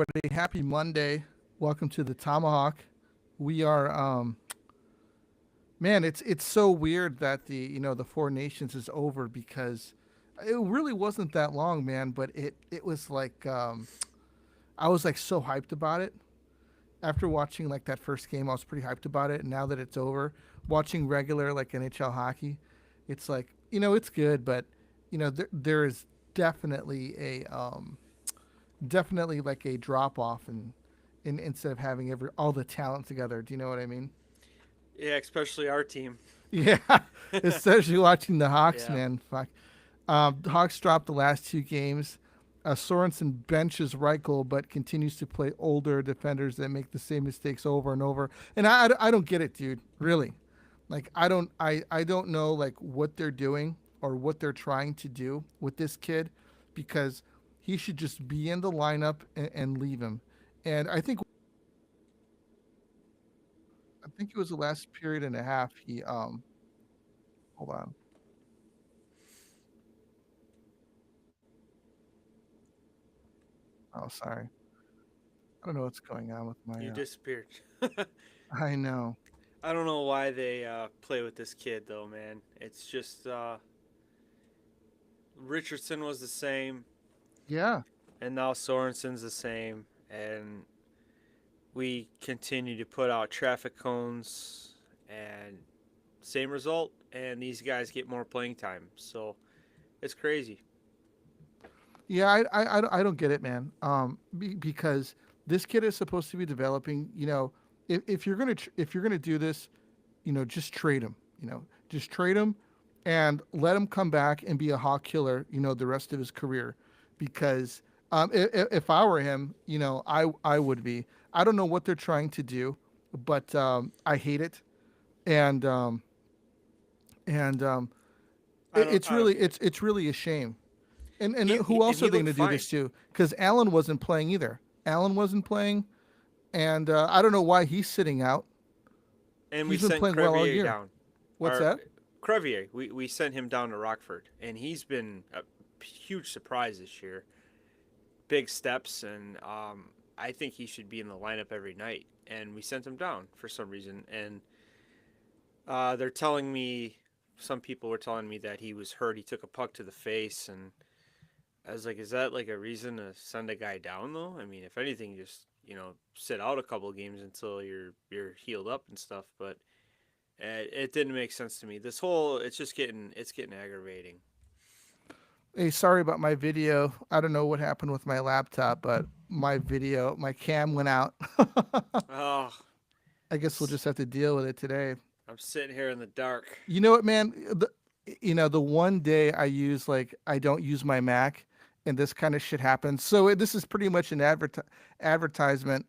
Everybody, happy Monday. Welcome to the Tomahawk. We are man, it's so weird that the Four Nations is over because it really wasn't that long, man, but it was like I was like so hyped about it. After watching like that first game, I was pretty hyped about it, and now that it's over, watching regular like NHL hockey, it's like, it's good, but there is definitely definitely like a drop off in instead of having all the talent together. Do you know what I mean? Yeah, especially our team. Yeah, especially watching the Hawks, Yeah. man. Fuck. The Hawks dropped the last two games. Sorensen benches Reichel, but continues to play older defenders that make the same mistakes over and over. And I don't get it, dude. Really, like I don't know like what they're doing or what they're trying to do with this kid, because he should just be in the lineup and leave him. And I think it was the last period and a half. He hold on. Oh, sorry. I don't know what's going on with my. You disappeared. I know. I don't know why they play with this kid though, man. It's just Richardson was the same, Yeah. and now Sorensen's the same, and we continue to put out traffic cones, and same result. And these guys get more playing time, so it's crazy. Yeah, I don't get it, man. Because this kid is supposed to be developing. If you're gonna do this, just trade him. Just trade him, and let him come back and be a hawk killer. The rest of his career, because if I were him, I would be. I don't know what they're trying to do, but I hate it, and it's I don't really get it. it's really a shame. And He, who he and else are he they looked going to do fine, this to? Because Allen wasn't playing either. Allen wasn't playing, and I don't know why he's sitting out. and we He's been sent playing well all Crevier year. down. What's Our that? Crevier, we sent him down to Rockford, and he's been a huge surprise this year. Big steps, and I think he should be in the lineup every night. And we sent him down for some reason, and they're telling me, some people were telling me that he was hurt. He took a puck to the face, and I was like, is that like a reason to send a guy down though? I mean, if anything, just sit out a couple of games until you're healed up and stuff. But it didn't make sense to me. This whole it's getting aggravating. Hey, sorry about my video. I don't know what happened with my laptop, but my cam went out. Oh, I guess we'll just have to deal with it today. I'm sitting here in the dark. You know what, man? The one day I don't use my Mac, and this kind of shit happens. So this is pretty much an advertisement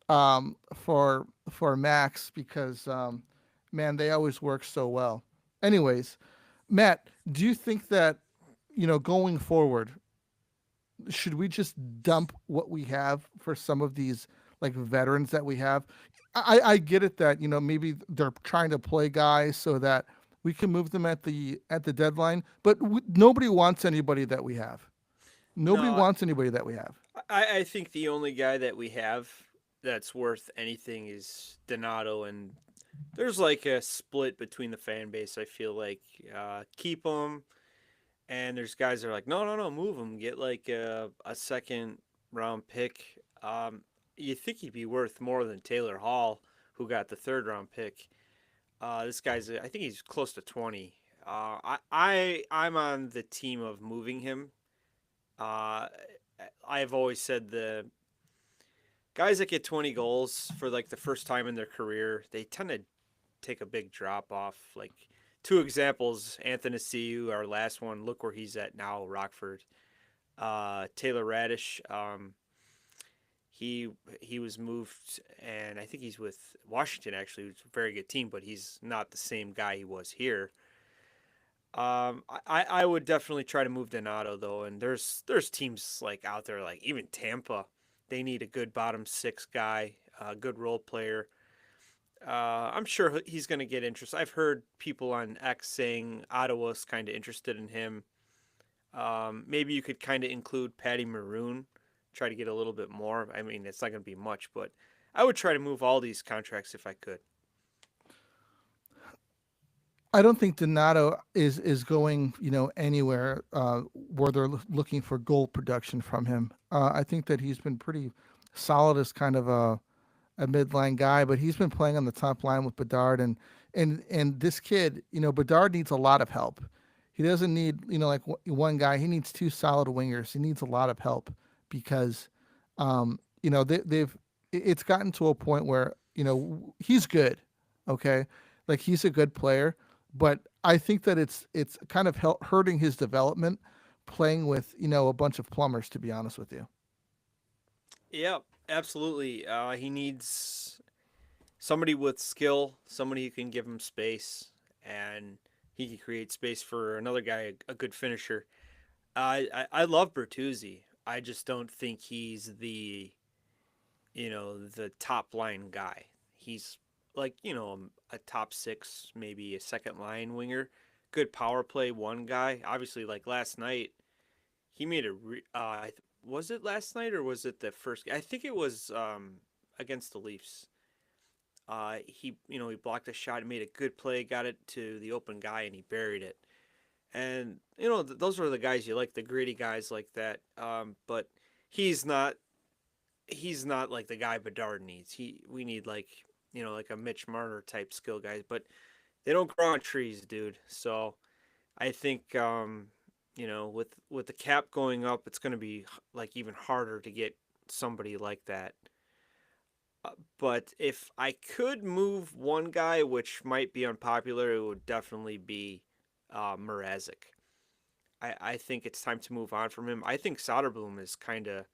for Macs, because man, they always work so well. Anyways, Matt, do you think that going forward, should we just dump what we have for some of these like veterans that we have? I get it that maybe they're trying to play guys so that we can move them at the deadline, but nobody wants anybody that we have. Nobody No, wants anybody that we have. I think the only guy that we have that's worth anything is Donato, and there's like a split between the fan base. I feel like keep him, and there's guys that are like, no, no, no, move him, get like a second round pick. You think he'd be worth more than Taylor Hall, who got the third round pick. This guy's, I think he's close to 20. I'm on the team of moving him. Uh, I've always said the guys that get 20 goals for like the first time in their career, they tend to take a big drop off. Like two examples: Anthony Ciu, our last one. Look where he's at now, Rockford. Taylor Radish. He was moved, and I think he's with Washington. Actually, it's a very good team, but he's not the same guy he was here. I would definitely try to move Donato though, and there's teams like out there like even Tampa, they need a good bottom six guy, a good role player. I'm sure he's going to get interest. I've heard people on X saying Ottawa's kind of interested in him. Maybe you could kind of include Patty Maroon try to get a little bit more. I mean, it's not going to be much, but I would try to move all these contracts if I could. I don't think Donato is going, anywhere where they're looking for goal production from him. I think that he's been pretty solid as kind of a midline guy, but he's been playing on the top line with Bedard, and this kid, Bedard needs a lot of help. He doesn't need, like one guy. He needs two solid wingers. He needs a lot of help because, they've it's gotten to a point where he's good, okay, like he's a good player, but I think that it's kind of hurting his development playing with a bunch of plumbers. To be honest with you. Yeah, absolutely. He needs somebody with skill, somebody who can give him space, and he can create space for another guy, a good finisher. I love Bertuzzi. I just don't think he's the top line guy. He's like, a top six, maybe a second line winger, good power play one guy. Obviously, like last night, he made was it last night or was it the first? I think it was against the Leafs. He blocked a shot, made a good play, got it to the open guy, and he buried it. And those are the guys you like, the gritty guys like that. But he's not he's not like the guy Bedard needs. We need like like a Mitch Marner type skill guys, but they don't grow on trees, dude. So I think with the cap going up, it's going to be like even harder to get somebody like that. But if I could move one guy, which might be unpopular, it would definitely be Mrazek. I think it's time to move on from him. I think Soderblom is kind of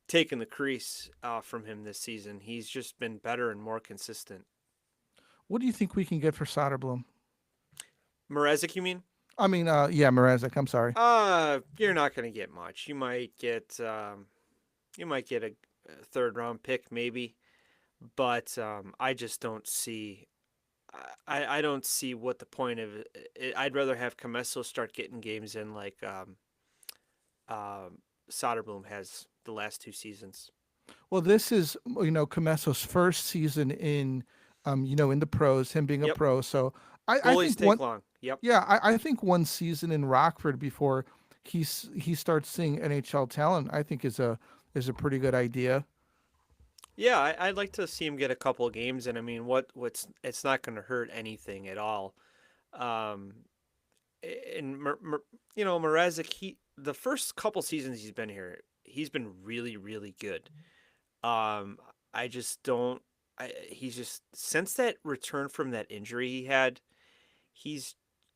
taken the crease from him this season. He's just been better and more consistent. What do you think we can get for Soderblom? Mrazek, you mean? I mean, yeah, Mrazek. I'm sorry. You're not going to get much. You might get a third round pick maybe, but I just don't see. I don't see what the point of it. I'd rather have Comesso start getting games in like Soderblom has the last two seasons. Well, this is Comesso's first season in the pros, him being a Yep. pro. So I Goalies think take long. Yep. yeah, I think one season in Rockford before he starts seeing NHL talent, I think is a pretty good idea. Yeah, I'd like to see him get a couple of games, and I mean, what's it's not going to hurt anything at all. Um, and Mrazek, the first couple seasons he's been here, he's been really really good. Um, I just don't. He's just since that return from that injury he had, he's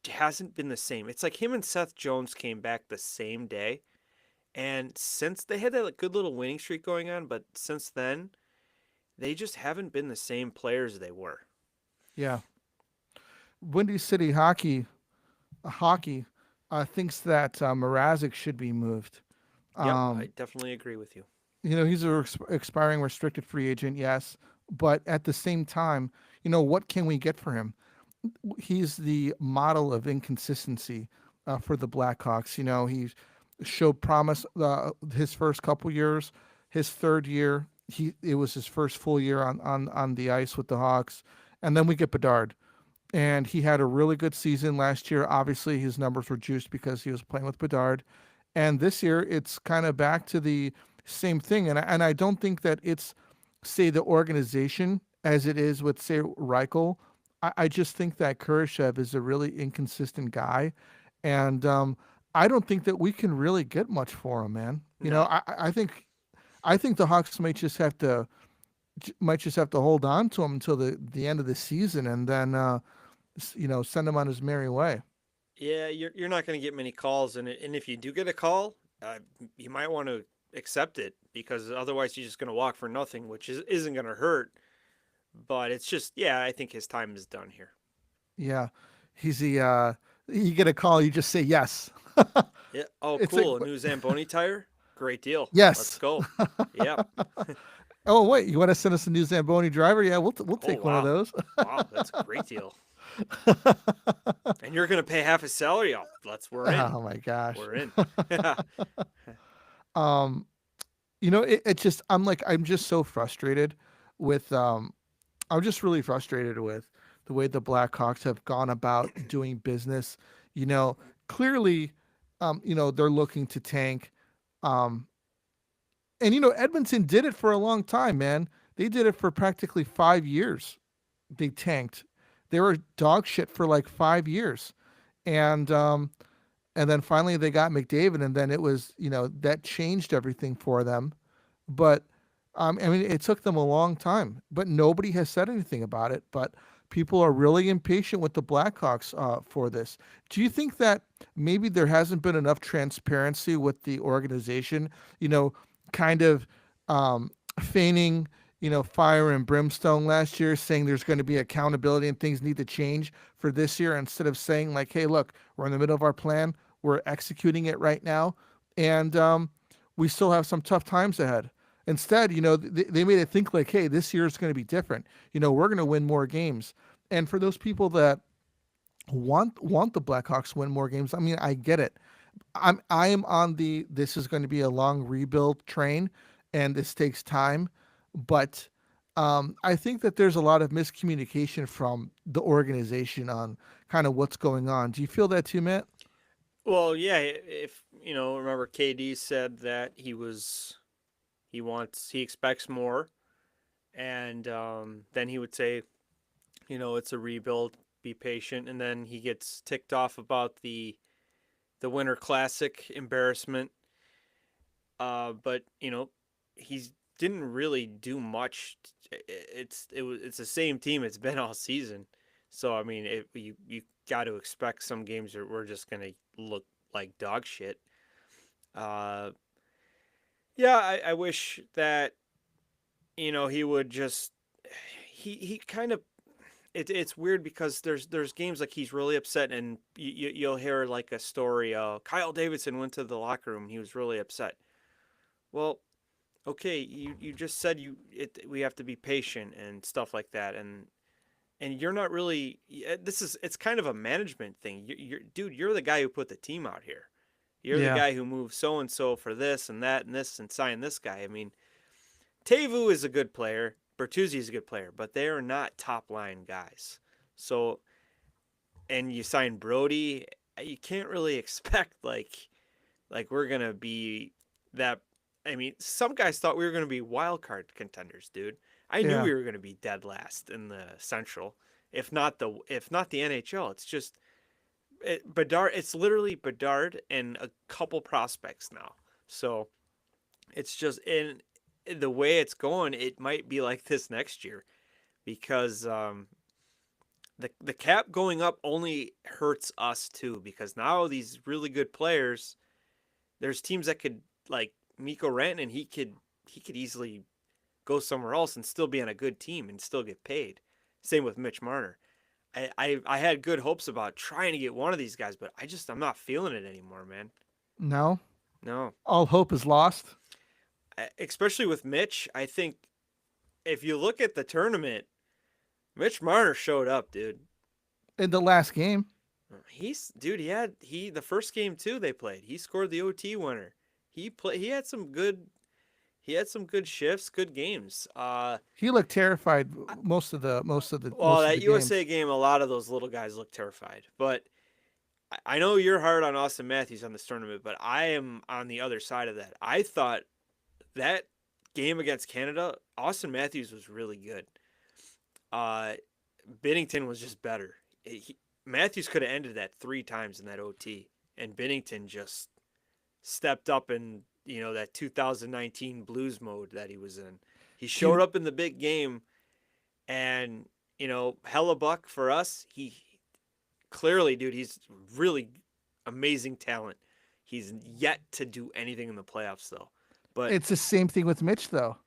hasn't been the same. It's like him and Seth Jones came back the same day, and since they had that like, good little winning streak going on, but since then they just haven't been the same players they were. Yeah, Windy City hockey thinks that Mrazek should be moved. Yep, I Um, definitely agree with you. he's a expiring restricted free agent, yes, but at the same time, what can we get for him? He's the model of inconsistency for the Blackhawks. He showed promise his first couple years. His third year, it was his first full year on the ice with the Hawks, and then we get Bedard, and he had a really good season last year. Obviously, his numbers were juiced because he was playing with Bedard, and this year it's kind of back to the same thing. And I don't think that it's say the organization as it is with say Reichel. I just think that Kurashev is a really inconsistent guy, and I don't think that we can really get much for him, man. No. I think the Hawks might just have to hold on to him until the end of the season, and then send him on his merry way. Yeah, you're not going to get many calls, and if you do get a call, you might want to accept it because otherwise you're just going to walk for nothing, which isn't going to hurt. But it's just, yeah, I think his time is done here. Yeah, he's the you get a call, you just say yes. Yeah. Oh, It's like cool. A new Zamboni tire. Great deal. Let's yes. go. Yep. Oh wait, you want to send us a new Zamboni driver? Yeah, we'll Oh take one of wow. those. Wow, that's a great deal. And you're going to pay half his salary. Oh, we're in. Oh my gosh. We're in. Um, It just I'm just so frustrated with I'm just really frustrated with the way the Blackhawks have gone about doing business. You know, clearly, they're looking to tank. Um, and Edmonton did it for a long time, man. They did it for practically 5 years. They tanked. They were dog shit for like 5 years, and then finally they got McDavid, and then it was that changed everything for them. But I mean, it took them a long time, but nobody has said anything about it. But people are really impatient with the Blackhawks for this. Do you think that maybe there hasn't been enough transparency with the organization? You know, kind of feigning, fire and brimstone last year, saying there's going to be accountability and things need to change for this year, instead of saying like, "Hey, look, we're in the middle of our plan. We're executing it right now, and we still have some tough times ahead." Instead, they made it think like, "Hey, this year is going to be different. We're going to win more games." And for those people that want the Blackhawks to win more games, I mean, I get it. I am on the this is going to be a long rebuild train, and this takes time, but I think that there's a lot of miscommunication from the organization on kind of what's going on. Do you feel that too, Matt? Well, yeah, if remember KD said that he expects more, and then he would say, it's a rebuild, be patient, and then he gets ticked off about the Winter Classic embarrassment. But he didn't really do much. It's the same team it's been all season. So I mean, you got to expect some games that we're just gonna look like dog shit. Uh, yeah, I wish that he would just he kind of it's weird because there's games like he's really upset and you'll hear like a story. Kyle Davidson went to the locker room and he was really upset. Well, okay, you just said we have to be patient and stuff like that, and you're not really. It's kind of a management thing. Dude, you're the guy who put the team out here. You're the Yeah. guy who moved so and so for this and that and this and signed this guy. I mean, Teuvo is a good player. Bertuzzi is a good player, but they are not top line guys. So, and you sign Brody, you can't really expect like we're gonna be that. I mean, some guys thought we were gonna be wild card contenders, dude. I knew Yeah. we were gonna be dead last in the Central, if not the NHL. It's just Bedard. It's literally Bedard and a couple prospects now. So it's just in the way it's going. It might be like this next year because the cap going up only hurts us too because now these really good players, there's teams that could like Mikko Rantanen, he could easily go somewhere else and still be on a good team and still get paid. Same with Mitch Marner. I had good hopes about trying to get one of these guys, but I'm not feeling it anymore, man. No. No, All hope is lost especially with Mitch. I think if you look at the tournament, Mitch Marner showed up, dude. in the last game. He the first game too they played. He scored the OT winner. He had some good shifts, good games. He looked terrified Well, most of the that games. USA game, a lot of those little guys look terrified. But I know you're hard on Austin Matthews on this tournament, but I am on the other side of that. I thought that game against Canada, Austin Matthews was really good. Uh, Binnington was just better. Matthews could have ended that 3 times in that OT, and Binnington just stepped up in that 2019 Blues mode that he was in. He showed Dude, up in the big game, and Hellebuck for us, he clearly, dude, he's really amazing talent. He's yet to do anything in the playoffs though. But it's the same thing with Mitch, though.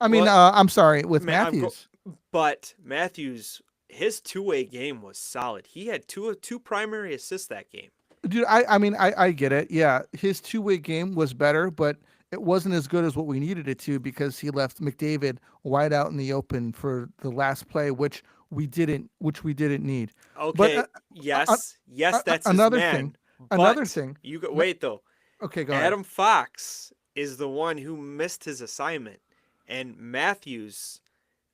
I mean, what I'm sorry, with I'm go, Matthews. but Matthews, his two-way game was solid. He had two primary assists that game. Dude, I mean, I get it. Yeah, his two-way game was better, but it wasn't as good as what we needed it to because he left McDavid wide out in the open for the last play, which we didn't need. But Okay, uh, yes, that's his another thing, man. another But thing. wait though. Okay, go ahead. Adam Fox is the one who missed his assignment, and Matthews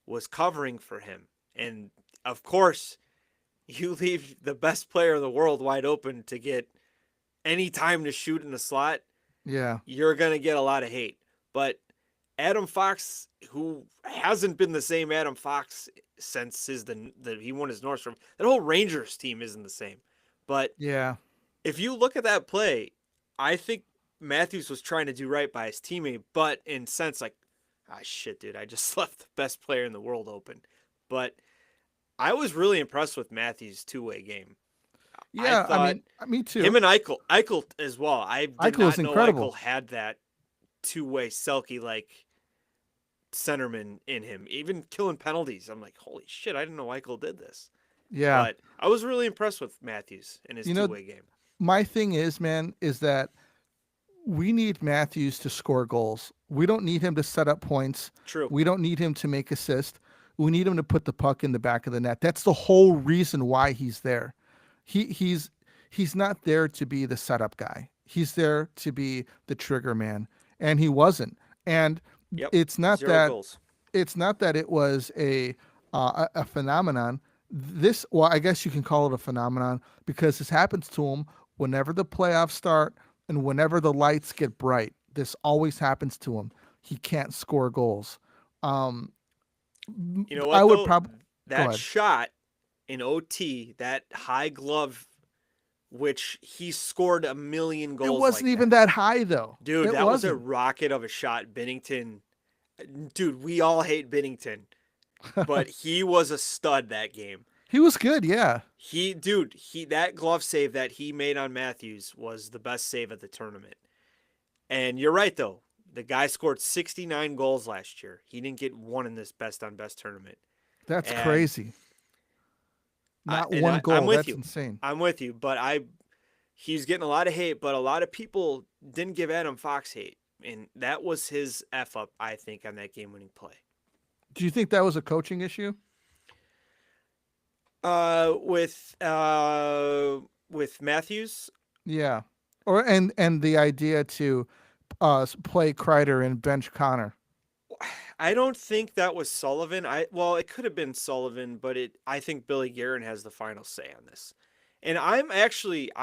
was covering for him. And of course, you leave the best player in the world wide open to get any time to shoot in the slot, Yeah. you're going to get a lot of hate. But Adam Fox, who hasn't been the same Adam Fox since he won his Nordstrom, that whole Rangers team isn't the same. But Yeah. if you look at that play, I think Matthews was trying to do right by his teammate, but in sense like, ah, shit, dude, I just left the best player in the world open. But I was really impressed with Matthews' two-way game. I Yeah. I thought mean, me too. him and Eichel as well. I did Eichel is not know incredible. Eichel had that two-way Selke like centerman in him, even killing penalties. I'm like, holy shit, I didn't know Eichel did this. Yeah. But I was really impressed with Matthews in his You know, two-way game. my thing is, man, is that we need Matthews to score goals. We don't need him to set up points. True. We don't need him to make assists. We need him to put the puck in the back of the net. That's the whole reason why he's there. He's not there to be the setup guy. He's there to be the trigger man, and he wasn't. And Yep. it's not 0 that goals. it was a phenomenon. Well, I guess you can call it a phenomenon because this happens to him whenever the playoffs start and whenever the lights get bright. This always happens to him. He can't score goals. Um, You know I what would though? probably go That ahead. shot in OT, that high glove, which he scored a million It goals wasn't like even that. that high though. Dude, It that was a wasn't. rocket of a shot. Binnington, dude, we all hate Binnington, but he was a stud that game. He was good. Yeah. That glove save that he made on Matthews was the best save of the tournament. And you're right though. The guy scored 69 goals last year. He didn't get one in this best on best tournament. That's And crazy. Not one I'm goal. with That's you. insane. I'm with you, but he's getting a lot of hate, but a lot of people didn't give Adam Fox hate. And that was his F up, I think, on that game winning play. Do you think that was a coaching issue? With Matthews, Yeah. Or and the idea to play Kreider and bench Connor. I don't think that was Sullivan. It could have been Sullivan, but I think Billy Guerin has the final say on this. And I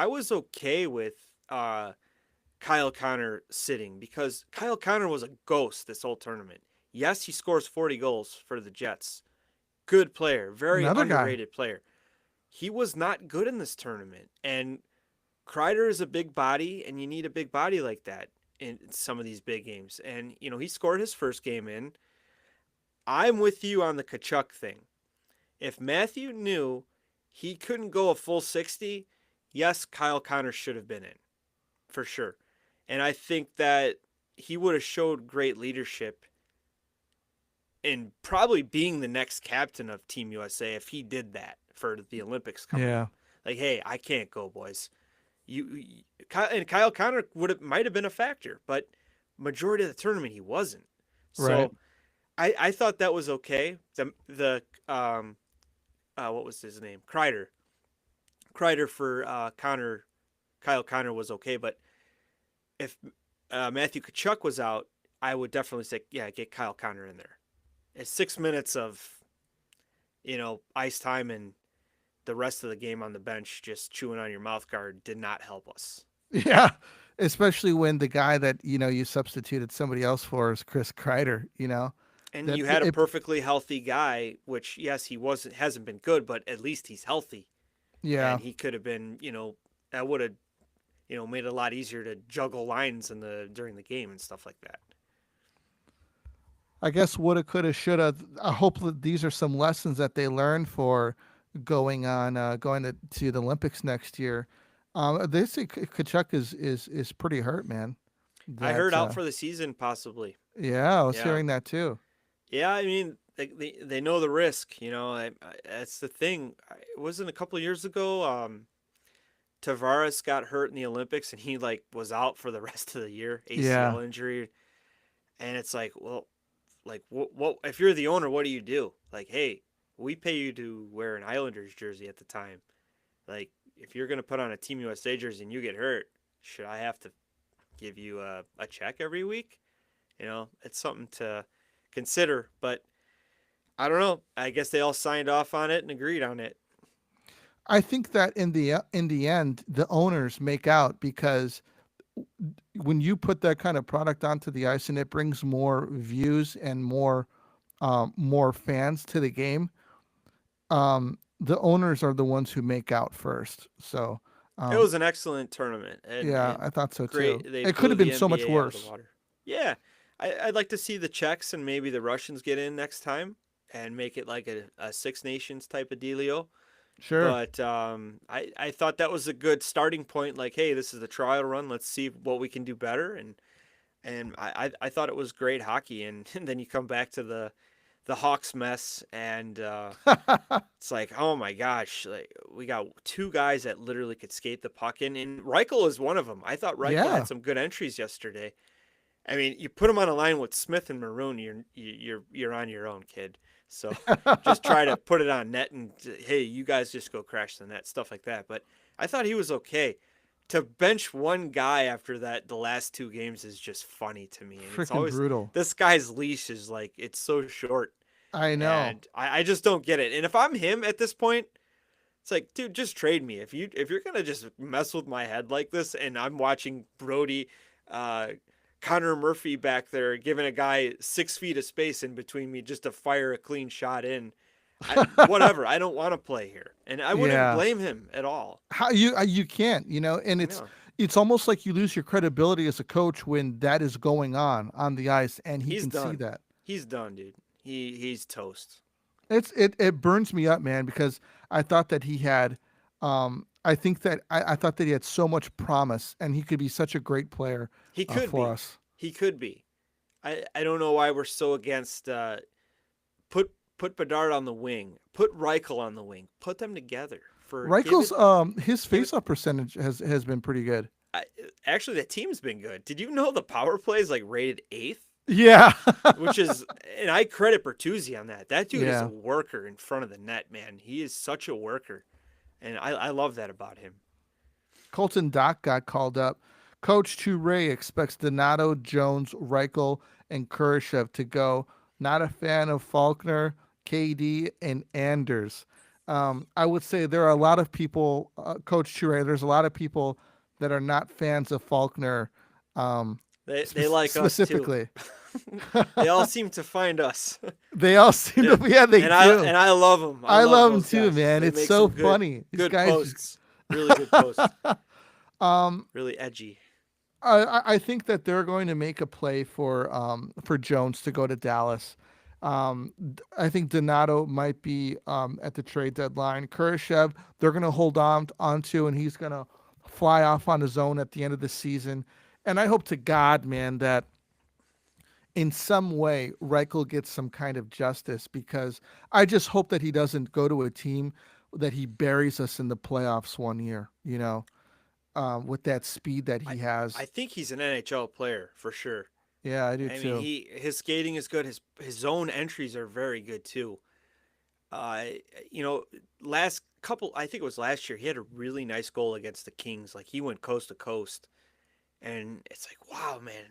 was okay with Kyle Connor sitting because Kyle Connor was a ghost this whole tournament. Yes, he scores 40 goals for the Jets. Good player, very Another guy. underrated player. He was not good in this tournament. And Kreider is a big body, and you need a big body like that in some of these big games. And, he scored his first game in. I'm with you on the Kachuk thing. If Matthew knew he couldn't go a full 60, yes, Kyle Connor should have been in, for sure. And I think that he would have showed great leadership in probably being the next captain of Team USA if he did that for the Olympics coming Yeah. up. Like, hey, I can't go, boys. And Kyle Connor might have been a factor, but majority of the tournament he wasn't. So Right. I thought that was okay. What was his name? Kreider for Kyle Connor was okay, but if Matthew Kachuk was out, I would definitely say, yeah, get Kyle Connor in there. It's 6 minutes of, ice time and the rest of the game on the bench just chewing on your mouth guard did not help us. Yeah. Especially when the guy that you substituted somebody else for is Chris Kreider. And That you had a it, perfectly healthy guy, which yes, hasn't been good, but at least he's healthy. yeah. And he could have been, that would have, made it a lot easier to juggle lines during the game and stuff like that. I guess woulda, coulda, shoulda. I hope that these are some lessons that they learn for going to the Olympics next year. They say Kachuk is pretty hurt, man. I heard That out for the season, possibly. yeah, I was Yeah. hearing that too. Yeah, I mean, they know the risk, that's the thing. It wasn't a couple of years ago. Tavares got hurt in the Olympics and he was out for the rest of the year, ACL Yeah, injury. And it's like, well, what if you're the owner, what do you do? Like, hey, we pay you to wear an Islanders jersey at the time. Like, if you're gonna put on a Team USA jersey and you get hurt, should I have to give you a check every week. It's something to consider. But I don't know. I guess they all signed off on it and agreed on it. I think that in the end, the owners make out because when you put that kind of product onto the ice and it brings more views and more fans to the game, the owners are the ones who make out first. So It um, was an excellent tournament yeah, and I thought so too. great. They It could blew have the been so much NBA out of the worse. water. Yeah, I'd like to see the Czechs and maybe the Russians get in next time and make it like a Six Nations type of dealio. Sure. But I thought that was a good starting point. Like, hey, this is a trial run. Let's see what we can do better. And I thought it was great hockey. And then you come back to the Hawks mess, and it's like, oh my gosh, like we got two guys that literally could skate the puck in, and Reichel is one of them. I thought Reichel had Yeah. some good entries yesterday. I mean, you put him on a line with Smith and Maroon, you're on your own, kid. So just try to put it on net and hey, you guys just go crash the net, stuff like that. But I thought he was okay. To bench one guy after that, the last two games is just funny to me, and it's Freaking always brutal. this guy's leash is like it's so short, I know. and I just don't get it. And if I'm him at this point, it's like, dude, just trade me. If you're gonna just mess with my head like this, and I'm watching Brody, uh, Connor Murphy back there giving a guy 6 feet of space in between me just to fire a clean shot in, whatever. I don't want to play here, and I wouldn't Yeah. blame him at all. How you can't, and Yeah, it's almost like you lose your credibility as a coach when that is going on the ice, and he he's can see done. that. He's done, dude. He's toast. It burns me up, man, because I thought that he had, I thought that he had so much promise, and he could be such a great player He could for be. us. He could be. I don't know why we're so against put put Bedard on the wing, put Reichel on the wing, put them together for give Reichel's it his give it. faceoff percentage has been pretty good. I, Actually, the team's been good. Did you know the power play is like rated eighth? Yeah, Which is, and I credit Bertuzzi on that. That dude is a yeah. worker in front of the net, man. He is such a worker, and I love that about him. Colton Dock got called up. Coach Toure expects Donato, Jones, Reichel, and Kurashev to go. Not a fan of Faulkner, KD, and Anders. I would say there are a lot of people, Coach Toure, there's a lot of people that are not fans of Faulkner They like us too. specifically. They all seem to find us. They all seem Yeah. to, yeah, they do. And I love them. I I love love him those too, guys. man. They It's make so some good funny. These good guys posts. Really good posts. um Really edgy. I think that they're going to make a play for Jones to go to Dallas. I think Donato might be at the trade deadline. Kurashev, they're going to hold on onto, and he's going to fly off on his own at the end of the season. And I hope to God, man, that in some way Reichel gets some kind of justice, because I just hope that he doesn't go to a team that he buries us in the playoffs one year. With that speed that I he has. I think he's an NHL player for sure. Yeah, I do I mean, too. his skating is good. His zone entries are very good too. Uh, you know, last couple, I think it was last year, he had a really nice goal against the Kings. Like he went coast to coast, and it's like, wow, man,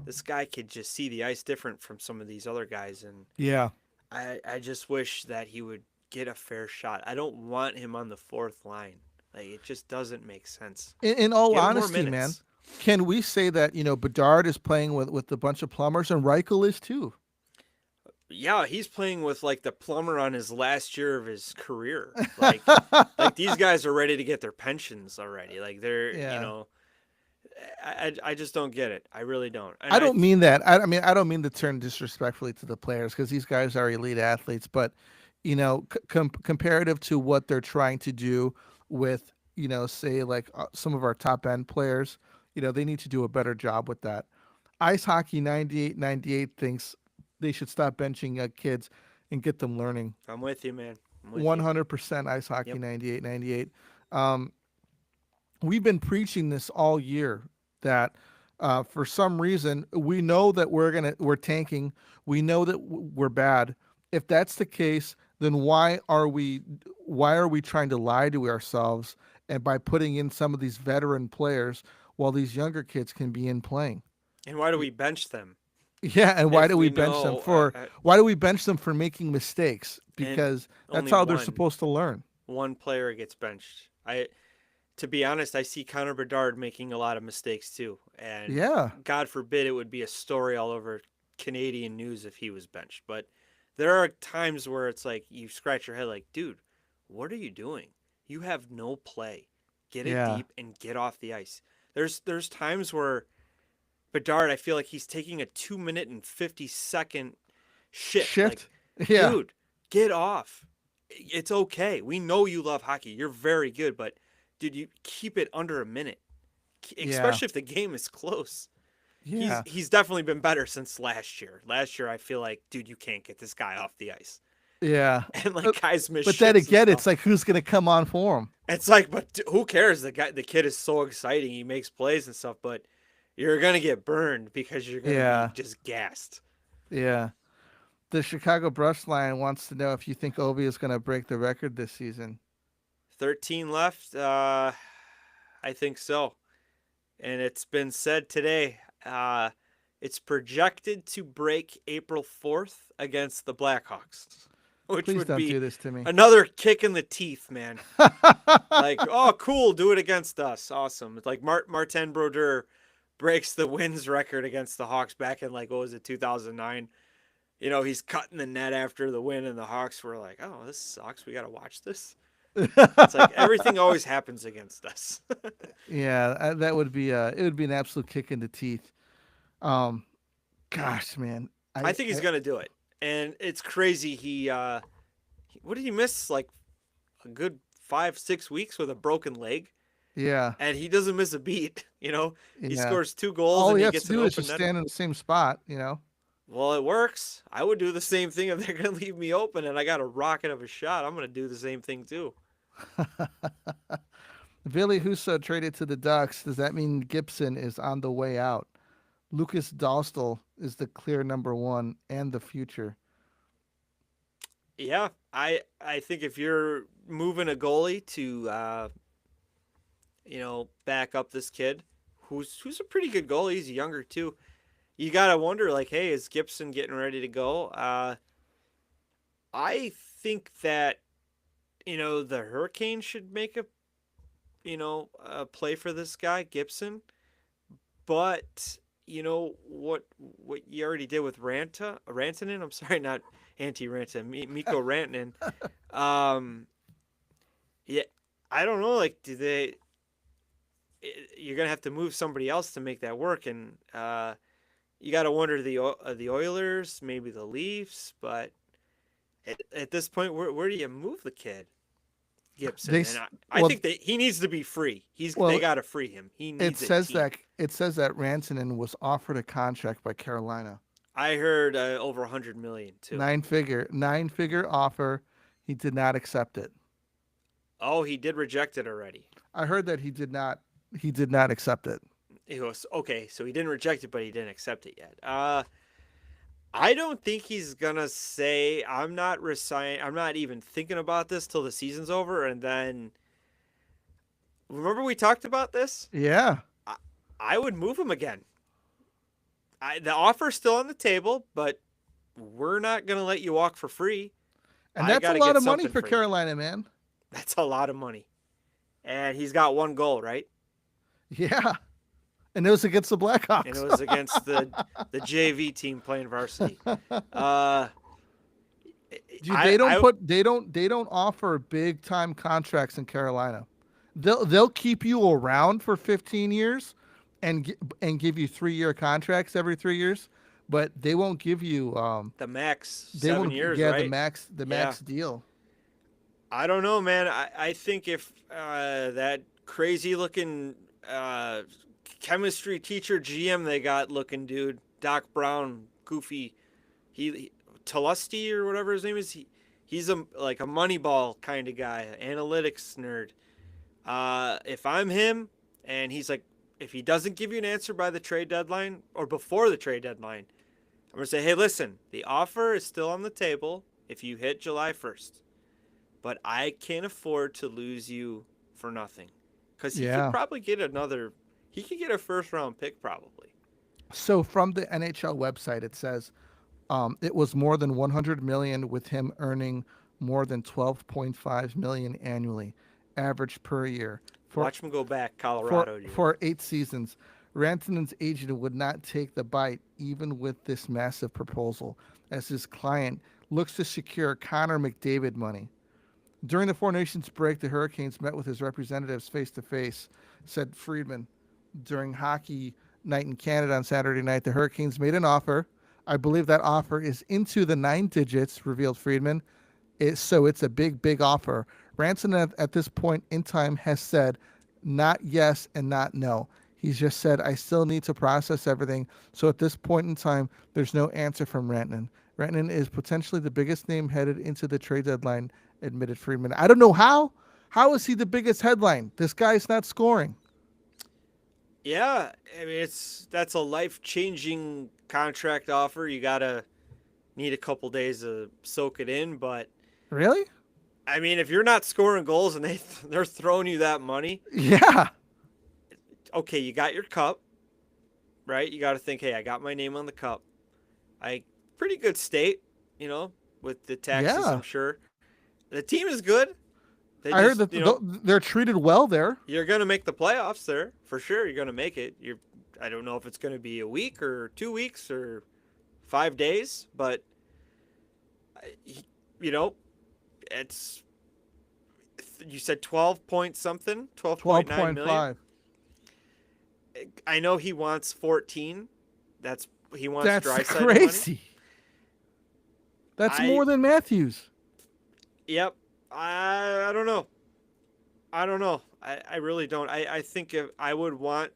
this guy could just see the ice different from some of these other guys. And Yeah. I just wish that he would get a fair shot. I don't want him on the fourth line. Like it just doesn't make sense. In all Get him more honesty, man, minutes. can we say that Bedard is playing with a bunch of plumbers and Reichel is too? Yeah, he's playing with like the plumber on his last year of his career. Like these guys are ready to get their pensions already. Like they're, Yeah. I just don't get it. I really don't. And I don't mean that. I mean, I don't mean to turn disrespectfully to the players, because these guys are elite athletes. But comparative to what they're trying to do with say like some of our top end players, they need to do a better job with that. Ice Hockey 9898 thinks they should stop benching kids and get them learning. I'm with you, man. I'm with you. 100% Ice Hockey Yep. 9898. Um, we've been preaching this all year that for some reason we know that we're tanking. We know that we're bad. If that's the case, then why are we trying to lie to ourselves, and by putting in some of these veteran players while these younger kids can be in playing. And why do we bench them Yeah, and if we know why do we bench them for making mistakes? and Because that's only how they're one supposed to learn. one player gets benched? To be honest, I see Connor Bedard making a lot of mistakes too, and Yeah. God forbid it would be a story all over Canadian news if he was benched. But there are times where it's like you scratch your head, like, dude, what are you doing? You have no play. Get it Yeah. deep and get off the ice. There's times where Bedard, I feel like he's taking a 2 minute and 50 second shift. Like, Shift. Yeah. dude, get off. It's okay. We know you love hockey. You're very good, but dude, you keep it under a minute, Yeah. especially if the game is close. Yeah. He's definitely been better since last year. Last year, I feel like, dude, you can't get this guy off the ice, Yeah. and like guys miss But shifts then and again, stuff. it's like who's gonna come on for him? It's like, but who cares? The kid is so exciting. He makes plays and stuff, but you're gonna get burned because you're gonna Yeah. be just gassed. Yeah. The Chicago Brush Line wants to know if you think Ovi is gonna break the record this season. 13 left. I think so. And it's been said today. It's projected to break April 4th against the Blackhawks, which Please would don't be do this to me. another kick in the teeth, man. Like, oh, cool, do it against us. Awesome. It's like Martin Brodeur breaks the wins record against the Hawks back in, like, what was it, 2009? You know, he's cutting the net after the win, and the Hawks were like, oh, this sucks. We got to watch this. It's like everything always happens against us. Yeah, that would be it would be an absolute kick in the teeth. Um, gosh, man, I think he's gonna do it, and it's crazy. What did he miss? Like a good 5-6 weeks with a broken leg, yeah, and he doesn't miss a beat. You know, he yeah. scores 2 goals All and he he has gets to an do is open just net. stand in the same spot, you know. Well, it works. I would do the same thing if they're gonna leave me open and I got a rocket of a shot. I'm gonna do the same thing too. Billy Husso traded to the Ducks. Does that mean Gibson is on the way out? Lucas Dostal is the clear number one and the future. Yeah, I think if you're moving a goalie to back up this kid, who's a pretty good goalie. He's younger too. You gotta wonder, like, hey, is Gibson getting ready to go? I think that the Hurricanes should make a play for this guy Gibson, but what you already did with Rantanen. I'm sorry, not Antti Ranta, Mikko Rantanen. Um, yeah, I don't know. Like, you're gonna have to move somebody else to make that work, and you got to wonder the Oilers, maybe the Leafs, but at this point, where do you move the kid, Gibson? They And s- I well, think that he needs to be free. They well, got to free him. He it needs a says team. that Rantanen was offered a contract by Carolina, I heard over 100 million too. nine figure offer. He did not accept it. Oh, he did reject it already. I heard that he did not accept it. He goes, okay, so he didn't reject it, but he didn't accept it yet. I don't think he's gonna say I'm not resigning. I'm not even thinking about this till the season's over, and then remember we talked about this. Yeah. I would move him again. The offer's still on the table, but we're not gonna let you walk for free. And I that's a gotta lot get of money something for for you. Carolina, man. That's a lot of money, and he's got one goal, right? Yeah. And it was against the Blackhawks. And it was against the JV team playing varsity. Uh, Dude, they don't offer big time contracts in Carolina. They'll keep you around for 15 years and give you 3-year contracts every 3 years, but they won't give you the max they 7 years, yeah, right? the max deal. I don't know, man. I think if that crazy looking chemistry teacher GM they got looking dude, Doc Brown, goofy, he Talusty or whatever his name is, he's a Moneyball kind of guy, analytics nerd. If I'm him and he's like, if he doesn't give you an answer by the trade deadline or before the trade deadline, I'm gonna say, hey, listen, the offer is still on the table if you hit July 1st. But I can't afford to lose you for nothing. Because he could probably get another he could get a first round pick probably. So from the NHL website, it says it was more than 100 million, with him earning more than 12.5 million annually, average per year for Watch him go back, for Colorado, dude. for 8 seasons. Rantanen's agent would not take the bite, even with this massive proposal, as his client looks to secure Connor McDavid money. During the Four Nations break, the Hurricanes met with his representatives face to face, said Friedman. During hockey night in Canada on Saturday night, the Hurricanes made an offer. I believe that offer is into the 9 digits, revealed Friedman. So it's a big, big offer. Ranson at this point in time has said not yes and not no. He's just said, I still need to process everything. So at this point in time, there's no answer from Rantanen. Rantanen is potentially the biggest name headed into the trade deadline, admitted Friedman. I don't know how. How is he the biggest headline? This guy's not scoring. Yeah, I mean that's a life changing contract offer. You gotta need a couple days to soak it in, but Really? I mean, if you're not scoring goals and they're throwing you that money, Yeah. okay, you got your cup, right? You got to think, hey, I got my name on the cup. I pretty good state, you know, with the taxes, Yeah. I'm sure. The team is good. They I heard just, that they're treated well there. you're gonna make the playoffs there for sure. You're gonna make it. I don't know if it's gonna be a week or 2 weeks or 5 days, but you know, it's you said 12 point something, 12.9 million. 12.5. I know he wants 14. He wants That's Draisaitl money. crazy. That's more than Matthews. Yep. I don't know. I don't know. I really don't. I think if I would want,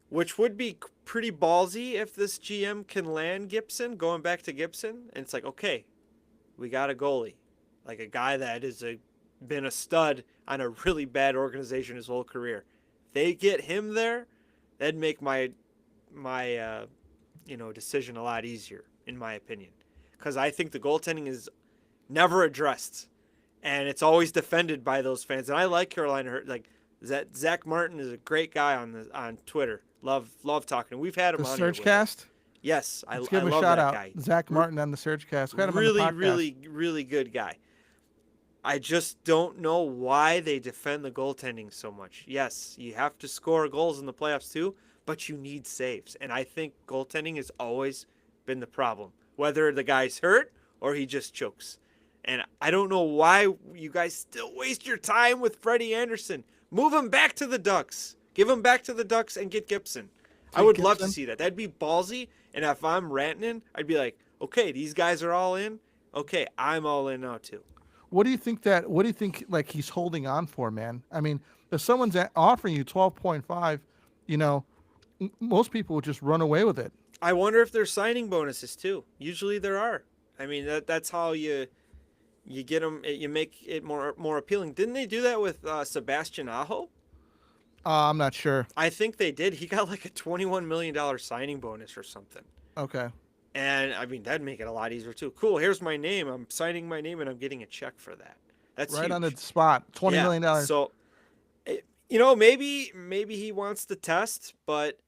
which would be pretty ballsy if this GM can land Gibson, going back to Gibson, and it's like, okay, we got a goalie, like a guy that is been a stud on a really bad organization his whole career. They get him there, that'd make my decision a lot easier, in my opinion, because I think the goaltending is never addressed, and it's always defended by those fans. And I like Carolina. Like that, Zach Martin is a great guy on Twitter. Love talking. We've had him The on Surge here. Cast. Yes, Let's I give him a love shout that out. guy. Zach Martin on the Surge Cast. We had him on the Really, podcast. really good guy. I just don't know why they defend the goaltending so much. Yes, you have to score goals in the playoffs too, but you need saves. And I think goaltending has always been the problem, whether the guy's hurt or he just chokes. And I don't know why you guys still waste your time with Freddie Anderson. Move him back to the Ducks. Give him back to the Ducks and get Gibson. I would love to see that. That'd be ballsy. And if I'm Rantanen, I'd be like, okay, these guys are all in. Okay, I'm all in now too. What do you think like he's holding on for, man? I mean, if someone's offering you 12.5, most people would just run away with it. I wonder if there's signing bonuses too. Usually there are. I mean, that's how you get them. You make it more appealing. Didn't they do that with Sebastian Aho? I'm not sure. I think they did. He got like a $21 million signing bonus or something. Okay. And I mean, that'd make it a lot easier too. Cool. Here's my name. I'm signing my name, and I'm getting a check for that. That's right huge. on the spot. $20 million. So, maybe he wants to test, but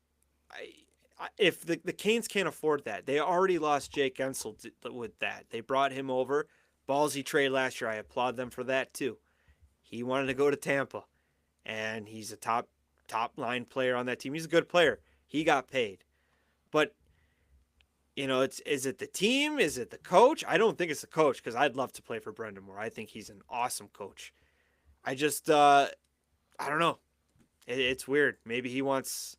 if the Canes can't afford that, they already lost Jake Gensel with that. They brought him over. Ballsy trade last year. I applaud them for that too. He wanted to go to Tampa, and he's a top line player on that team. He's a good player. He got paid, but is it the team? Is it the coach? I don't think it's the coach, because I'd love to play for Brendan Moore. I think he's an awesome coach. I just I don't know. It's weird. Maybe he wants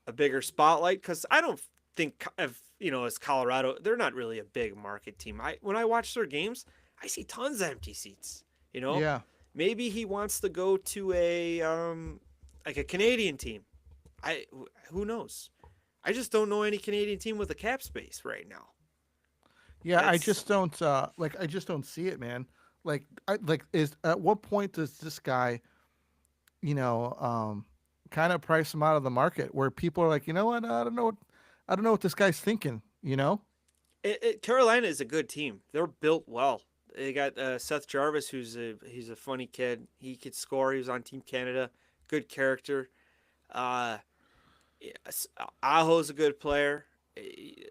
a bigger spotlight, because I don't think as Colorado, they're not really a big market team. When I watch their games, I see tons of empty seats. Yeah. Maybe he wants to go to a like a Canadian team. Who knows? I just don't know any Canadian team with a cap space right now. Yeah, I just don't I just don't see it, man. Is at what point does this guy, kind of price him out of the market, where people are like, you know what, I don't know what this guy's thinking, Carolina is a good team. They're built well. They got Seth Jarvis, he's a funny kid. He could score. He was on Team Canada. Good character. Uh, yes, Aho's a good player.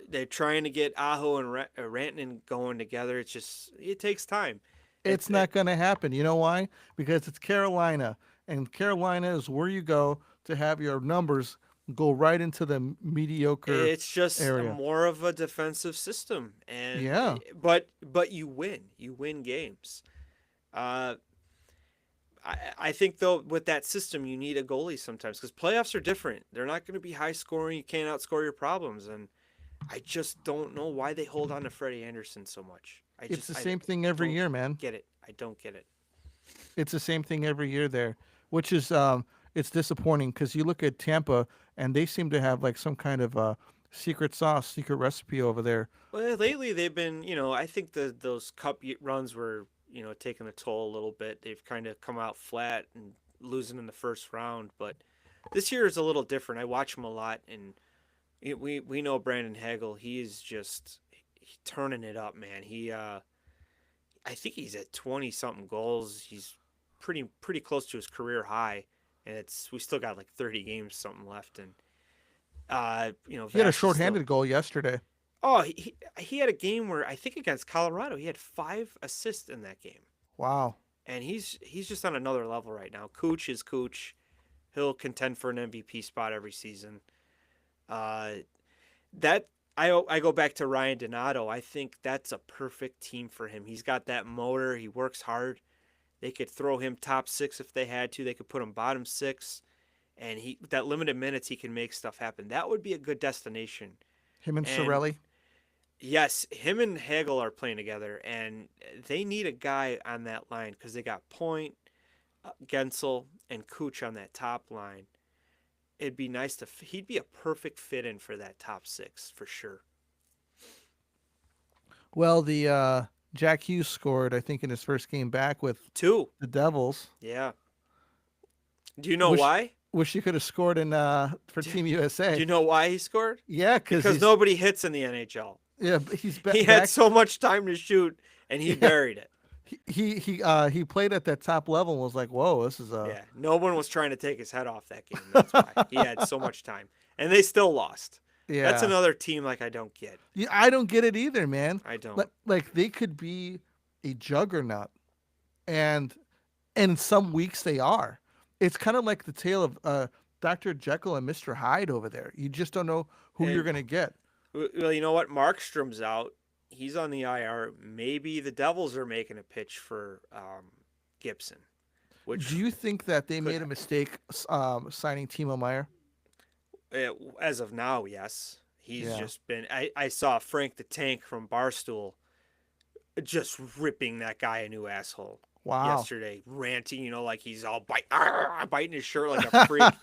They're trying to get Aho and Rantanen going together. It takes time. It's not going to happen. You know why? Because it's Carolina, and Carolina is where you go to have your numbers go right into the mediocre It's just area. more of a defensive system, and Yeah. but you win. You win games. Uh, I think though with that system you need a goalie sometimes because playoffs are different. They're not going to be high scoring. You can't outscore your problems, and I just don't know why they hold on to Freddie Anderson so much. It's the I same thing every don't year, man. get it. I don't get it. It's the same thing every year there, which is it's disappointing because you look at Tampa and they seem to have like some kind of secret sauce, secret recipe over there. Well, lately they've been, I think those runs were, taking a toll a little bit. They've kind of come out flat and losing in the first round, but this year is a little different. I watch him a lot, and we know Brandon Hagel. He is just turning it up, man. I think he's at 20 something goals. He's pretty close to his career high, and we still got like 30 games something left, and He had a Vash is still. shorthanded goal yesterday. Oh, he had a game where I think against Colorado he had 5 assists in that game, Wow. and he's just on another level right now. Cooch is Cooch. He'll contend for an MVP spot every season. Uh, that I go back to Ryan Donato. I think that's a perfect team for him. He's got that motor. He works hard. They could throw him top six if they had to. They could put him bottom six, and he with that limited minutes he can make stuff happen. That would be a good destination. Him and And Sorelli. yes, him and Hagel are playing together, and they need a guy on that line because they got Point, Gensel, and Cooch on that top line. It'd be nice to. He'd be a perfect fit in for that top six for sure. Well, the Jack Hughes scored, I think, in his first game back with Two, the Devils. yeah. Do you know Wish why? wish he could have scored in for Team Do USA. you know why he scored? Yeah, Because nobody hits in the NHL. yeah, he's He had so much time to shoot, and he buried it. he played at that top level and was like, whoa, this is a Yeah, no one was trying to take his head off that game. That's why he had so much time, and they still lost. That's yeah. another team like I don't get. Yeah, I don't get it either, man. I don't. Like they could be a juggernaut, and in some weeks they are. It's kind of like the tale of Dr. Jekyll and Mr. Hyde over there. You just don't know who you're And gonna get. well, you know what? Markstrom's out. He's on the IR. Maybe the Devils are making a pitch for Gibson, which Do you think that they could made a happen. mistake signing Timo Meyer? As of now, yes. He's Yeah. just been. I saw Frank the Tank from Barstool just ripping that guy a new asshole Wow. yesterday, ranting, like he's all biting his shirt like a freak,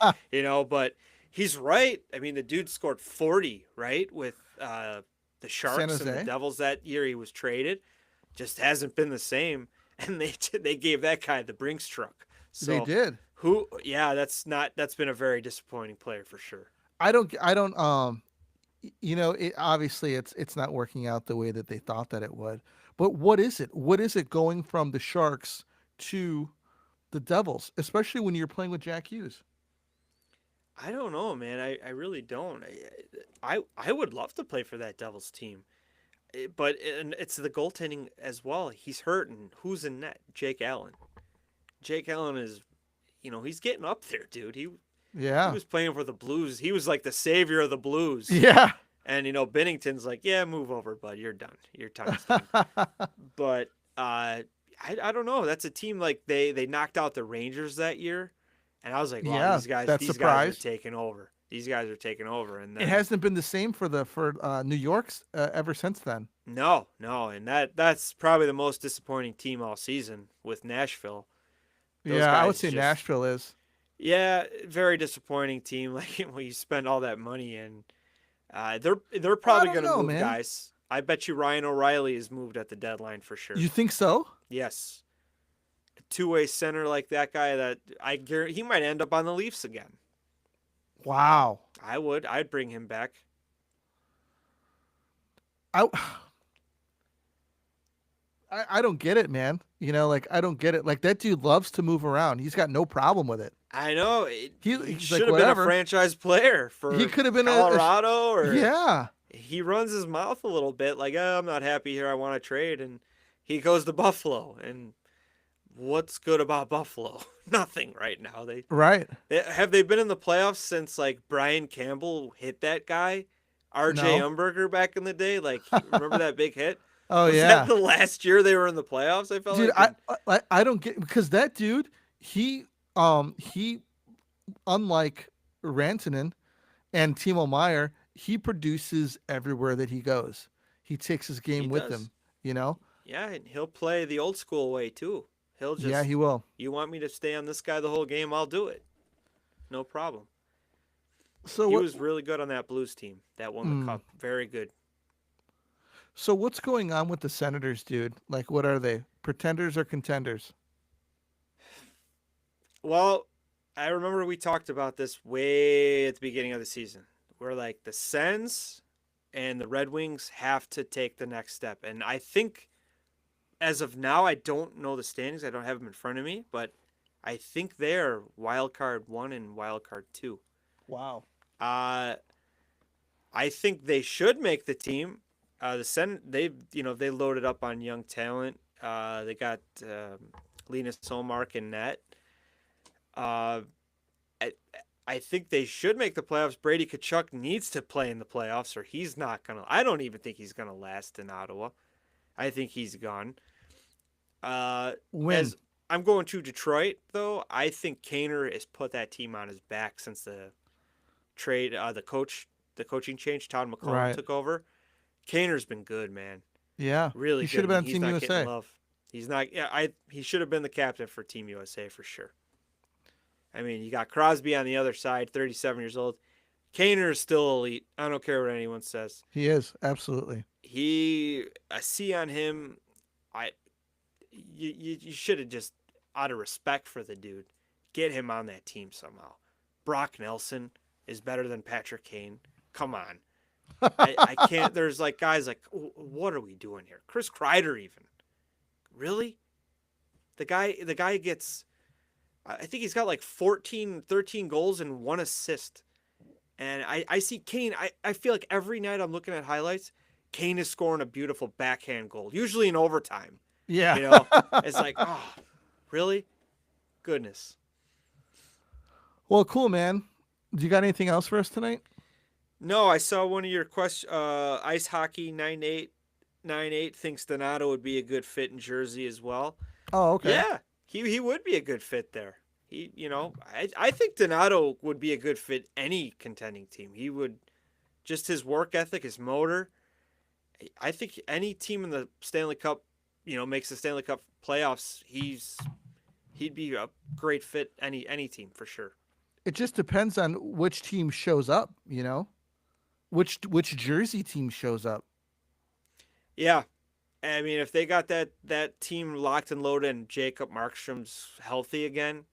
but he's right. I mean, the dude scored 40, right, with the San Sharks and the Jose. Devils that year he was traded. Just hasn't been the same. And they gave that guy the Brinks truck. They So did. that's been a very disappointing player for sure. I don't it obviously it's not working out the way that they thought that it would. But what is it? What is it going from the Sharks to the Devils, especially when you're playing with Jack Hughes? I don't know, man. I really don't. I would love to play for that Devils team. But and it's the goaltending as well. He's hurt, and who's in net? Jake Allen. Jake Allen is, he's getting up there, dude. He Yeah. was playing for the Blues. He was like the savior of the Blues. Yeah. And Bennington's like, yeah, move over, bud. You're done. Your time's done. But I don't know. That's a team like they knocked out the Rangers that year, and I was like, wow, Yeah, these guys that these guys are surprise. taking over. These guys are taking over, and It then hasn't been the same for New York's ever since then. no, and that's probably the most disappointing team all season with Nashville. Those Yeah, I would guys say just Nashville is. yeah, very disappointing team. Like when you spend all that money and they're I probably don't going to know, move man. guys. I bet you Ryan O'Reilly is moved at the deadline for sure. You think so? Yes, a two-way center like that guy that I guarantee he might end up on the Leafs again. Wow. I'd bring him back. I I don't get it, man. Like I don't get it. Like that dude loves to move around. He's got no problem with it. I know he He's like should have been a whatever. franchise player He for could have been Colorado, or yeah. he runs his mouth a little bit like, oh, I'm not happy here. I want to trade, and he goes to Buffalo. And what's good about Buffalo? Nothing right now. Right. Have they been in the playoffs since like Brian Campbell hit that guy, R.J. No. Umberger back in the day? Like, remember that big hit? Oh Was that yeah. the last year they were in the playoffs? I felt Dude, like, and I don't get because that dude, he unlike Rantanen and Timo Meyer, he produces everywhere that he goes. He takes his he game with does. him, you know? Yeah, and he'll play the old school way too. He'll Yeah, just, he will. you want me to stay on this guy the whole game? I'll do it. No problem. So He what was really good on that Blues team that won the mm, cup. Very good. so what's going on with the Senators, dude? Like what are they? Pretenders or contenders? Well, I remember we talked about this way at the beginning of the season. Where like the Sens and the Red Wings have to take the next step. And I think as of now, I don't know the standings. I don't have them in front of me, but I think they're wild card 1 and wild card 2. Wow. Uh I think they should make the team. The Sen they loaded up on young talent. They got Linus Solmark in net. Uh, I I think they should make the playoffs. Brady Kachuk needs to play in the playoffs, or he's not gonna. I don't even think he's gonna last in Ottawa. I think he's gone. Win. As I'm going to Detroit, though, I think Kaner has put that team on his back since the trade. The coaching change. Todd McCollum Right. took over. Kaner's been good, man. Yeah. Really He should good, have and been on he's Team not getting USA. love. He's not. Yeah, he should have been the captain for Team USA for sure. I mean, you got Crosby on the other side, 37 years old. Kaner is still elite. I don't care what anyone says. He is, absolutely. I see on him. I, you should have just, out of respect for the dude, get him on that team somehow. Brock Nelson is better than Patrick Kane. Come on, I can't. There's like guys like, what are we doing here? Chris Kreider even, really? The guy gets. I think he's got like 14, 13 goals and 1 assist. And I see Kane. I feel like every night I'm looking at highlights, Kane is scoring a beautiful backhand goal, usually in overtime. Yeah. You know, it's like, oh, really? Goodness. Well, cool, man. Do you got anything else for us tonight? No, I saw one of your questions. Ice Hockey 9898 thinks Donato would be a good fit in Jersey as well. Oh, okay. Yeah, he would be a good fit there. I think Donato would be a good fit any contending team. He would, just his work ethic, his motor. I think any team in the Stanley Cup, makes the Stanley Cup playoffs, he'd be a great fit any team for sure. It just depends on which team shows up, you know? Which Jersey team shows up. Yeah, I mean, if they got that team locked and loaded and Jacob Markstrom's healthy again,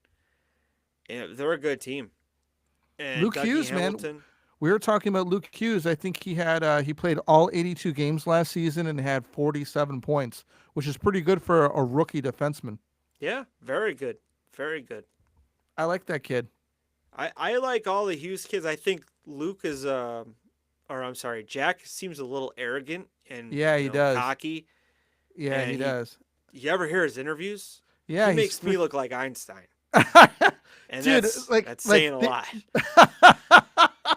they're a good team. And Luke Dougie Hughes, man. Hamilton. We were talking about Luke Hughes. I think he played all 82 games last season and had 47 points, which is pretty good for a rookie defenseman. Yeah, very good. Very good. I like that kid. I like all the Hughes kids. I think Luke is or I'm sorry, Jack seems a little arrogant and Yeah, he does. cocky. Yeah, And he does. You ever hear his interviews? Yeah, He makes me look like Einstein. And Dude, that's saying a lot.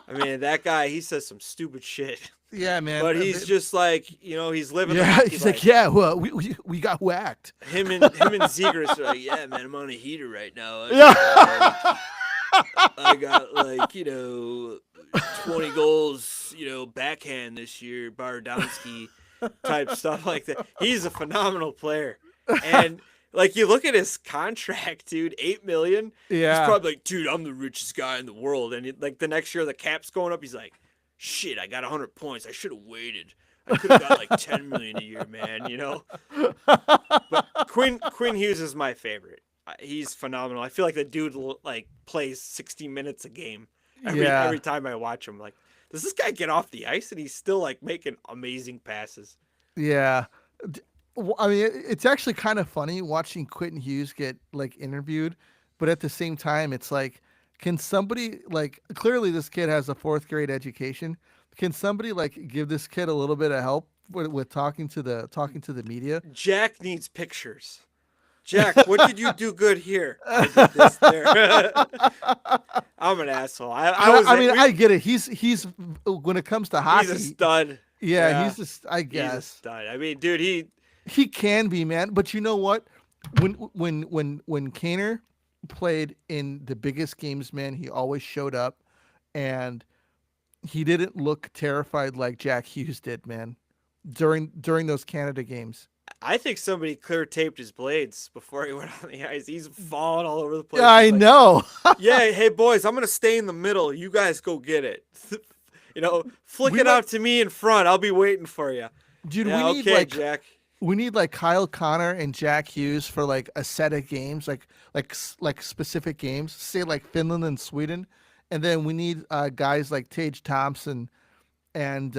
I mean, that guy, he says some stupid shit. Yeah, man. But he's just like, he's living the yeah. hockey He's life. like, yeah, well, we got whacked. Him and Zegers are like, yeah, man, I'm on a heater right now. Yeah. I got like, 20 goals, backhand this year, Bardonsky type stuff like that. He's a phenomenal player. And like you look at his contract, dude, $8 million. Yeah. He's probably like, dude, I'm the richest guy in the world. And like the next year the cap's going up, he's like, shit, I got 100 points. I should have waited. I could have got like 10 million a year, man, But Quinn Hughes is my favorite. He's phenomenal. I feel like the dude like plays 60 minutes a game every time I watch him. Like, does this guy get off the ice and he's still like making amazing passes? Yeah. I mean, it's actually kind of funny watching Quentin Hughes get like interviewed but at the same time, it's like, can somebody like clearly this kid has a fourth grade education? Can somebody like give this kid a little bit of help with talking to the media? Jack needs pictures. Jack, what did you do good here? I did this there. I'm an asshole. I was. I mean, I get it. He's when it comes to He's a hockey, stud. yeah, Yeah, he's just I he's a guess stud. I mean, dude, he can be, man. But you know what? When Kaner played in the biggest games, man, he always showed up, and he didn't look terrified like Jack Hughes did, man. During those Canada games. I think somebody clear taped his blades before he went on the ice. He's falling all over the place. Yeah, I He's like, know. yeah, hey boys, I'm gonna stay in the middle. You guys go get it. Flick We it might, out to me in front. I'll be waiting for you. dude. Yeah, okay, Jack. We need like Kyle Connor and Jack Hughes for like a set of games, like specific games. Say like Finland and Sweden, and then we need guys like Tage Thompson and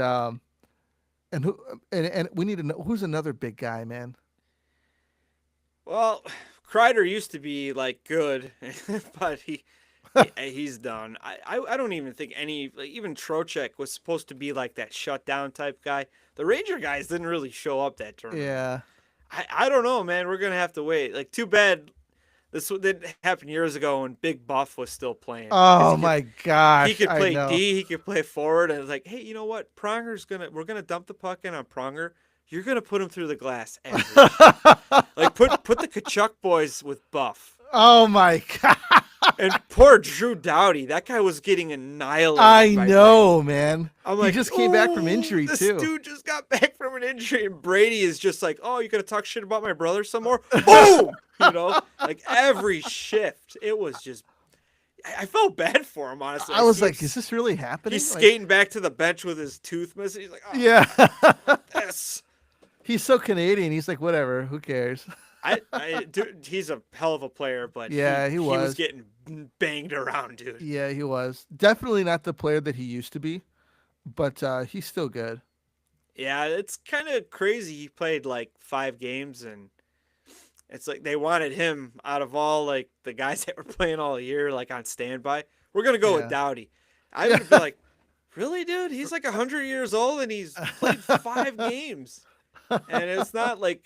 who and we need who's another big guy, man. Well, Kreider used to be like good, but he's done. I don't even think any like, even Trocheck was supposed to be like that shutdown type guy. The Ranger guys didn't really show up that tournament. Yeah. I don't know, man. We're gonna have to wait. Like, too bad this didn't happen years ago when Big Buff was still playing. Oh my gosh. He could I play know. D. He could play forward. And it's like, hey, you know what? We're gonna dump the puck in on Pronger. You're gonna put him through the glass every like put the Kachuk boys with Buff. Oh my god. And poor Drew Doughty, that guy was getting annihilated. I by know, man. I'm He like, just came back from injury this too. dude just got back from an injury, and Brady is just like, oh, you gonna talk shit about my brother some more? Boom! Like every shift, it was just. I felt bad for him, honestly. I was like, is this really happening? He's Like, skating back to the bench with his tooth missing. He's like, oh, yeah. yes. He's so Canadian. He's like, whatever. Who cares? Dude, he's a hell of a player, but Yeah, he he was was. getting banged around, dude. Yeah, he was definitely not the player that he used to be, but he's still good. Yeah, it's kind of crazy. He played like 5 games, and it's like they wanted him out of all like the guys that were playing all year, like on standby. We're gonna go Yeah. with Doughty. I would be like, really, dude? He's like 100 years old, and he's played 5 games, and it's not like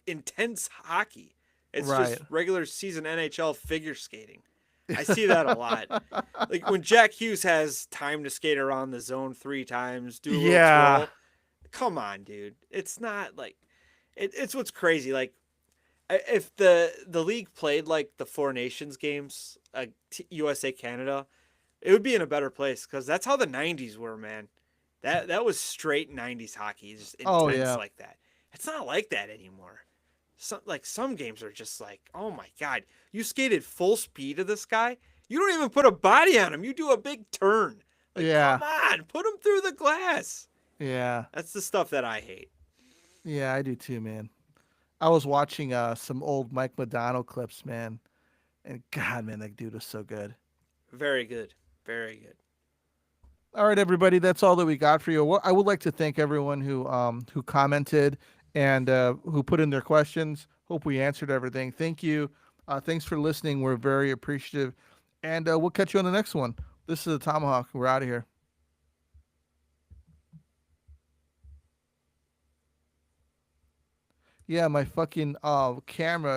intense hockey. It's Right. just regular season NHL figure skating. I see that a lot. Like when Jack Hughes has time to skate around the zone 3 times, do a little Yeah. twirl. Come on, dude. It's not like it's what's crazy. Like if the league played like the Four Nations games, USA Canada, it would be in a better place because that's how the '90s were, man. That was straight '90s hockey, just intense Oh, yeah. like that. It's not like that anymore. Some games are just like, oh my god, you skated full speed to this guy. You don't even put a body on him. You do a big turn. Like, Yeah. come on, put him through the glass. Yeah. That's the stuff that I hate. Yeah, I do too, man. I was watching some old Mike Modano clips, man, and God, man, that dude was so good. Very good. Very good. All right, everybody, that's all that we got for you. I would like to thank everyone who commented and who put in their questions. Hope we answered everything. Thank you. Thanks for listening. We're very appreciative, and we'll catch you on the next one. This is the Tomahawk. We're out of here. Yeah, my fucking camera